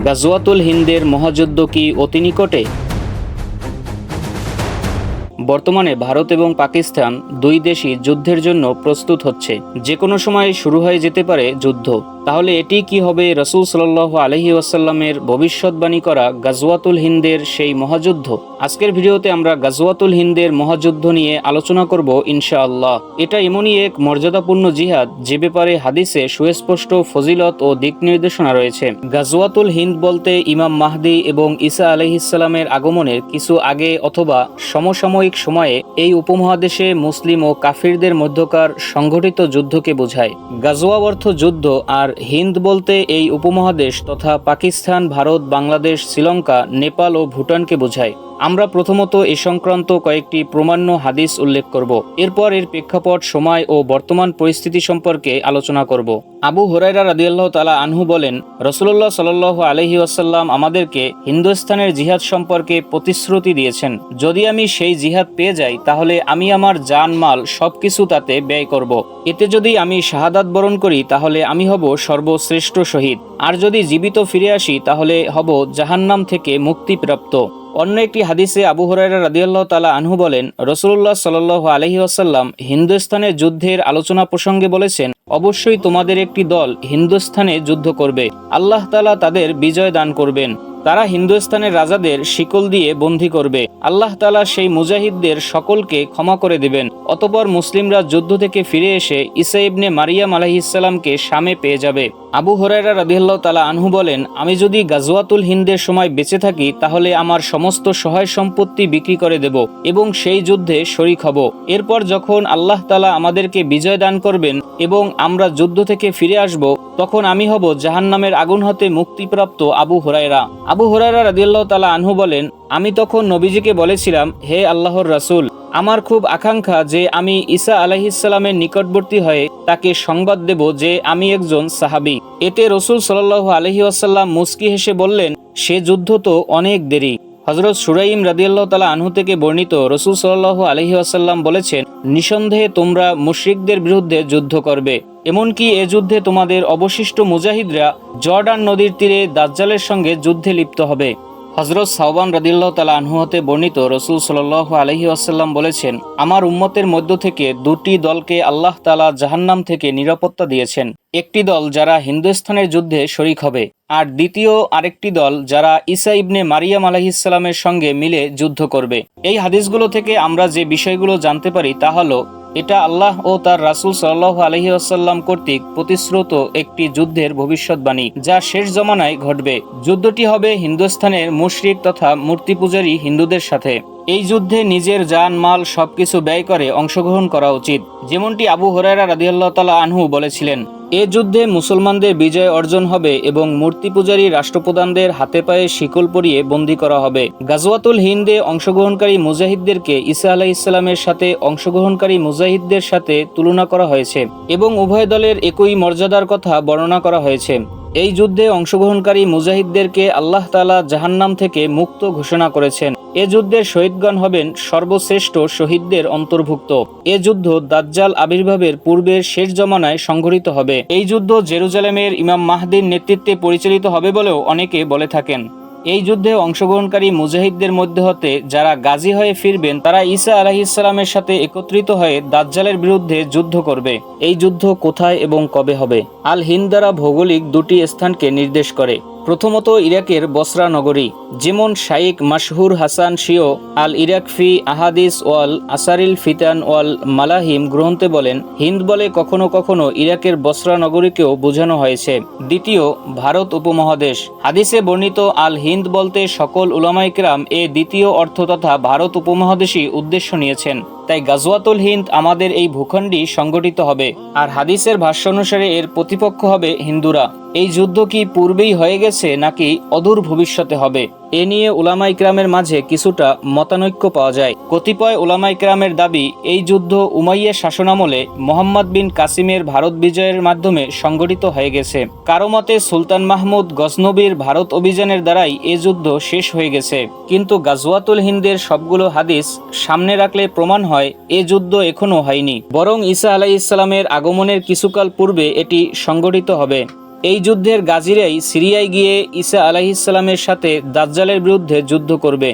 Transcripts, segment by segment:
গাজওয়াতুল হিন্দের মহাযুদ্ধ কি অতি নিকটে? বর্তমানে ভারত এবং পাকিস্তান দুই দেশই যুদ্ধের জন্য প্রস্তুত হচ্ছে। যে কোনো সময় শুরু হয়ে যেতে পারে যুদ্ধ। তাহলে এটি কি হবে রাসূল সাল্লাল্লাহু আলাইহি ওয়াসাল্লামের ভবিষ্যৎবাণী করা গাজওয়াতুল হিন্দের সেই মহাযুদ্ধ? আজকের ভিডিওতে আমরা গাজওয়াতুল হিন্দের মহাযুদ্ধ নিয়ে আলোচনা করব ইনশাআল্লাহ। এটা এমনই এক মর্যাদাপূর্ণ জিহাদ যে ব্যাপারে হাদিসে সুস্পষ্ট ফজিলত ও দিক নির্দেশনা রয়েছে। গাজওয়াতুল হিন্দ বলতে ইমাম মাহদি এবং ঈসা আলাইহিস সালামের আগমনের কিছু আগে অথবা সমসাময়িক সময়ে এই উপমহাদেশে মুসলিম ও কাফিরদের মধ্যকার সংঘটিত যুদ্ধকে বোঝায়। গাজওয়া অর্থ যুদ্ধ, আর হিন্দ বলতে এই উপমহাদেশ তথা পাকিস্তান, ভারত, বাংলাদেশ, শ্রীলঙ্কা, নেপাল ও ভুটানকে বোঝায়। আমরা প্রথমত এ সংক্রান্ত কয়েকটি প্রমাণ্য হাদিস উল্লেখ করব। এরপর এর প্রেক্ষাপট, সময় ও বর্তমান পরিস্থিতি সম্পর্কে আলোচনা করব। আবু হুরায়রা রাদিয়াল্লাহু তাআলা আনহু বলেন, রাসূলুল্লাহ সাল্লাল্লাহু আলাইহি ওয়াসাল্লাম আমাদেরকে হিন্দুস্তানের জিহাদ সম্পর্কে প্রতিশ্রুতি দিয়েছেন। যদি আমি সেই জিহাদ পেয়ে যাই তাহলে আমি আমার জান-মাল সবকিছু তাতে ব্যয় করব। এতে যদি আমি শাহাদাত বরণ করি তাহলে আমি হব সর্বশ্রেষ্ঠ শহীদ, আর যদি জীবিত ফিরে আসি তাহলে হব জাহান্নাম থেকে মুক্তিপ্রাপ্ত। অন্য একটি হাদিসে আবু হুরায়রা রাদিয়াল্লাহু তাআলা আনহু বলেন, রাসূলুল্লাহ সাল্লাল্লাহু আলাইহি ওয়াসাল্লাম হিন্দুস্তানের যুদ্ধের আলোচনা প্রসঙ্গে বলেছেন, অবশ্যই তোমাদের একটি দল হিন্দুস্তানে যুদ্ধ করবে। আল্লাহ তাআলা তাদের বিজয় দান করবেন। তারা হিন্দুস্তানের রাজাদের শিকল দিয়ে বন্দী করবে। আল্লাহ তাআলা সেই মুজাহিদদের সকলকে ক্ষমা করে দেবেন। অতঃপর মুসলিমরা যুদ্ধ থেকে ফিরে এসে ঈসা ইবনে মারিয়াম আলাইহিস সালামকে শামে পেয়ে যাবে। আবু হুরায়রা রাদিয়াল্লাহু তাআলা আনহু বলেন, আমি যদি গাজওয়াতুল হিন্দের সময় বেঁচে থাকি তাহলে আমার সমস্ত সহায় সম্পত্তি বিক্রি করে দেব এবং সেই যুদ্ধে শরীক হব। এরপর যখন আল্লাহ তাআলা আমাদেরকে বিজয় দান করবেন এবং আমরা যুদ্ধ থেকে ফিরে আসব, তখন আমি হব জাহান্নামের আগুন হতে মুক্তিপ্রাপ্ত আবু হুরায়রা। আবু হুরায়রা রাদিয়াল্লাহু তাআলা আনহু বলেন, আমি তখন নবীজিকে বলেছিলাম, হে আল্লাহর রাসূল, আমার খুব আকাঙ্ক্ষা যে আমি ঈসা আলাইহিস সালামের নিকটবর্তী হয়ে তাকে সংবাদ দেব যে আমি একজন সাহাবী। এতে রাসূল সাল্লাল্লাহু আলাইহি ওয়াসাল্লাম মুস্কি হেসে বললেন, সে যুদ্ধ তো অনেক দেরি। হযরত সুরাইম রাদিয়াল্লাহু তাআলা আনহু থেকে বর্ণিত, রাসূল সাল্লাল্লাহু আলাইহি ওয়াসাল্লাম বলেছেন, নিঃসন্দেহে তোমরা মুশরিকদের বিরুদ্ধে যুদ্ধ করবে। এমনকি এ যুদ্ধে তোমাদের অবশিষ্ট মুজাহিদরা জর্ডান নদীর তীরে দাজ্জালের সঙ্গে যুদ্ধে লিপ্ত হবে। হযরত সাওবান রাদিয়াল্লাহু তাআলা আনহু হতে বর্ণিত, রাসূল সাল্লাল্লাহু আলাইহি ওয়াসাল্লাম বলেছেন, আমার উম্মতের মধ্য থেকে দুটি দলকে আল্লাহ তাআলা জাহান্নাম থেকে নিরাপত্তা দিয়েছেন। একটি দল যারা হিন্দুস্তানের যুদ্ধে শরীক হবে, আর দ্বিতীয় আরেকটি দল যারা ঈসা ইবনে মারিয়াম আলাইহিস সালামের সঙ্গে মিলে যুদ্ধ করবে। এই হাদিসগুলো থেকে আমরা যে বিষয়গুলো জানতে পারি তা হলো, এটা আল্লাহ ও তার রাসূল সাল্লাল্লাহু আলাইহি ওয়াসাল্লাম কর্তৃক প্রতিশ্রুত একটি যুদ্ধের ভবিষ্যৎবাণী, যা শেষ জমানায় ঘটবে। যুদ্ধটি হবে হিন্দুস্তানের মুশরিক তথা মূর্তি পূজারী হিন্দুদের সাথে। এই যুদ্ধে নিজের জান মাল সবকিছু ব্যয় করে অংশগ্রহণ করা উচিত, যেমনটি আবু হুরায়রা রাদিয়াল্লাহু তাআলা আনহু বলেছিলেন। এ যুদ্ধে মুসলমানদের বিজয় অর্জন হবে এবং মূর্তি পূজারী রাষ্ট্রপ্রধানদের হাতে পায়ে শিকল পরিয়ে বন্দী করা হবে। গাজওয়াতুল হিন্দে অংশগ্রহণকারী মুজাহিদদেরকে ঈসা আলাইহিস সালামের সাথে অংশগ্রহণকারী মুজাহিদদের সাথে তুলনা করা হয়েছে এবং উভয় দলের একই মর্যাদার কথা বর্ণনা করা হয়েছে। এই যুদ্ধে অংশগ্রহণকারী মুজাহিদদেরকে আল্লাহ তাআলা জাহান্নাম থেকে মুক্ত ঘোষণা করেছেন। এ যুদ্ধের শহীদগণ হবেন সর্বশ্রেষ্ঠ শহীদদের অন্তর্ভুক্ত। এ যুদ্ধ দাজ্জাল আবির্ভাবের পূর্বের শেষ জমানায় সংঘটিত হবে। এই যুদ্ধ জেরুজালেমের ইমাম মাহদির নেতৃত্বে পরিচালিত হবে বলেও অনেকে বলে থাকেন। এই যুদ্ধে অংশগ্রহণকারী মুজাহিদদের মধ্যে হতে যারা গাজী হয়ে ফিরবেন তারা ঈসা আলাইহিস সালামের সাথে একত্রিত হয়ে দাজ্জালের বিরুদ্ধে যুদ্ধ করবে। এই যুদ্ধ কোথায় এবং কবে হবে? আল হিন্দ দ্বারা ভৌগোলিক দুটি স্থানকে নির্দেশ করে। প্রথমত ইরাকের বসরা নগরী, যেমন শাইখ মাশহুর হাসান শিও আল ইরাক ফি আহাদিস ওয়াল আসারিল ফিতান ওয়াল মালাহিম গ্রন্থে বলেন, হিন্দ বলে কখনো কখনো ইরাকের বসরা নগরীকেও বোঝানো হয়েছে। দ্বিতীয়, ভারত উপমহাদেশ। হাদিসে বর্ণিত আল হিন্দ বলতে সকল উলামায়ে কেরাম এ দ্বিতীয় অর্থ তথা ভারত উপমহাদেশই উদ্দেশ্য নিয়েছেন। তাই গাজওয়াতুল হিন্দ আমাদের এই ভূখণ্ডই সংগঠিত হবে, আর হাদিসের ভাষ্য অনুসারে এর প্রতিপক্ষ হবে হিন্দুরা। এই যুদ্ধ কি পূর্বেই হয়ে গেছে নাকি অদূর ভবিষ্যতে হবে? এ নিয়ে উলামায়ে কেরামের মাঝে কিছুটা মতানৈক্য পাওয়া যায়। কতিপয় উলামায়ে কেরামের দাবি, এই যুদ্ধ উমাইয়া শাসনামলে মোহাম্মদ বিন কাসিমের ভারত বিজয়ের মাধ্যমে সংগঠিত হয়ে গেছে। কারো মতে সুলতান মাহমুদ গজনবীর ভারত অভিযানের দ্বারাই এ যুদ্ধ শেষ হয়ে গেছে। কিন্তু গাজওয়াতুল হিন্দের সবগুলো হাদিস সামনে রাখলে প্রমাণ হয় এ যুদ্ধ এখনো হয়নি, বরং ঈসা আলাইহিস সালামের আগমনের কিছুকাল পূর্বে এটি সংগঠিত হবে। এই যুদ্ধের গাজীরাই সিরিয়ায় গিয়ে ঈসা আলাইহিসসালামের সাথে দাজ্জালের বিরুদ্ধে যুদ্ধ করবে।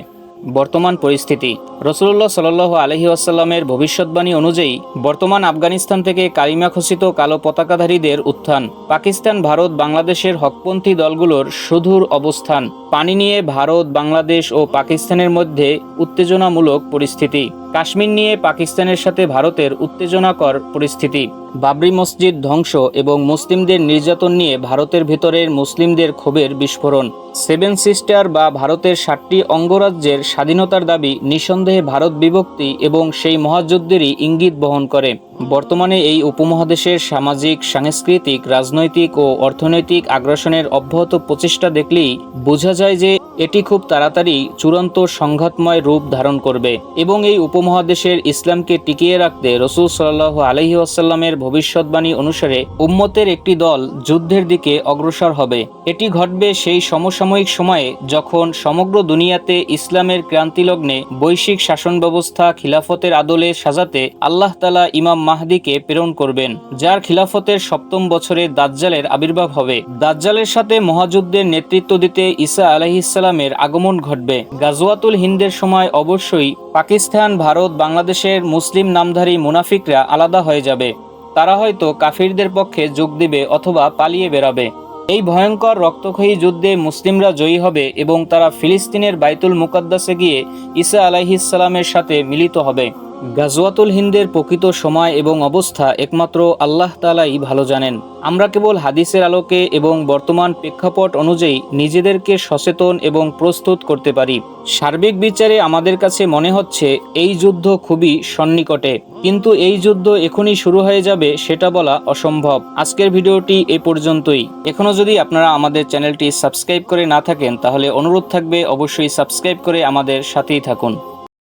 বর্তমান পরিস্থিতি। রাসূলুল্লাহ সাল্লাল্লাহু আলাইহি ওয়াসাল্লামের ভবিষ্যৎবাণী অনুযায়ী বর্তমান আফগানিস্তান থেকে কালিমা খচিত কালো পতাকাধারীদের উত্থান, পাকিস্তান, ভারত, বাংলাদেশের হকপন্থী দলগুলোর সুদূর অবস্থান, পানি নিয়ে ভারত, বাংলাদেশ ও পাকিস্তানের মধ্যে উত্তেজনামূলক পরিস্থিতি, কাশ্মীর নিয়ে পাকিস্তানের সাথে ভারতের উত্তেজনাকর পরিস্থিতি, বাবরি মসজিদ ধ্বংস এবং মুসলিমদের নির্যাতন নিয়ে ভারতের ভেতরের মুসলিমদের ক্ষোভের বিস্ফোরণ, সেভেন সিস্টার বা ভারতের 7টি অঙ্গরাজ্যের স্বাধীনতার দাবি নিঃসন্দেহে ভারত বিভক্তি এবং সেই মহাযুদ্ধেরই ইঙ্গিত বহন করে। বর্তমানে এই উপমহাদেশের সামাজিক, সাংস্কৃতিক, রাজনৈতিক ও অর্থনৈতিক আগ্রাসনের অব্যাহত প্রচেষ্টা দেখলেই বোঝা যায় যে এটি খুব তাড়াতাড়ি চূড়ান্ত সংঘাতময় রূপ ধারণ করবে এবং এই উপমহাদেশের ইসলামকে টিকিয়ে রাখতে রাসূল সাল্লাল্লাহু আলাইহি ওয়াসাল্লামের ভবিষ্যৎবাণী অনুসারে উম্মতের একটি দল যুদ্ধের দিকে অগ্রসর হবে। এটি ঘটবে সেই সমসাময়িক সময়ে যখন সমগ্র দুনিয়াতে ইসলামের ক্রান্তিলগ্নে বৈশ্বিক শাসন ব্যবস্থা খিলাফতের আদলে সাজাতে আল্লাহ তাআলা ইমাম মাহদিকে প্রেরণ করবেন, যার খিলাফতের 7ম বছরে দাজ্জালের আবির্ভাব হবে। দাজ্জালের সাথে মহাযুদ্ধের নেতৃত্ব দিতে ঈসা আলাইহিসসালামের আগমন ঘটবে। গাজওয়াতুল হিন্দের সময় অবশ্যই পাকিস্তান, ভারত, বাংলাদেশের মুসলিম নামধারী মুনাফিকরা আলাদা হয়ে যাবে। তারা হয়তো কাফিরদের পক্ষে যোগ দিবে অথবা পালিয়ে বেরাবে। এই ভয়ঙ্কর রক্তক্ষয়ী যুদ্ধে মুসলিমরা জয়ী হবে এবং তারা ফিলিস্তিনের বাইতুল মুকাদ্দাসে গিয়ে ঈসা আলাইহিসসালামের সাথে মিলিত হবে। গাজওয়াতুল হিন্দের প্রকৃত সময় এবং অবস্থা একমাত্র আল্লাহ তাআলাই ভালো জানেন। আমরা কেবল হাদিসের আলোকে এবং বর্তমান প্রেক্ষাপট অনুযায়ী নিজেদেরকে সচেতন এবং প্রস্তুত করতে পারি। সার্বিক বিচারে আমাদের কাছে মনে হচ্ছে এই যুদ্ধ খুবই সন্নিকটে, কিন্তু এই যুদ্ধ এখনই শুরু হয়ে যাবে সেটা বলা অসম্ভব। আজকের ভিডিওটি এ পর্যন্তই। এখনও যদি আপনারা আমাদের চ্যানেলটি সাবস্ক্রাইব করে না থাকেন তাহলে অনুরোধ থাকবে অবশ্যই সাবস্ক্রাইব করে আমাদের সাথেই থাকুন।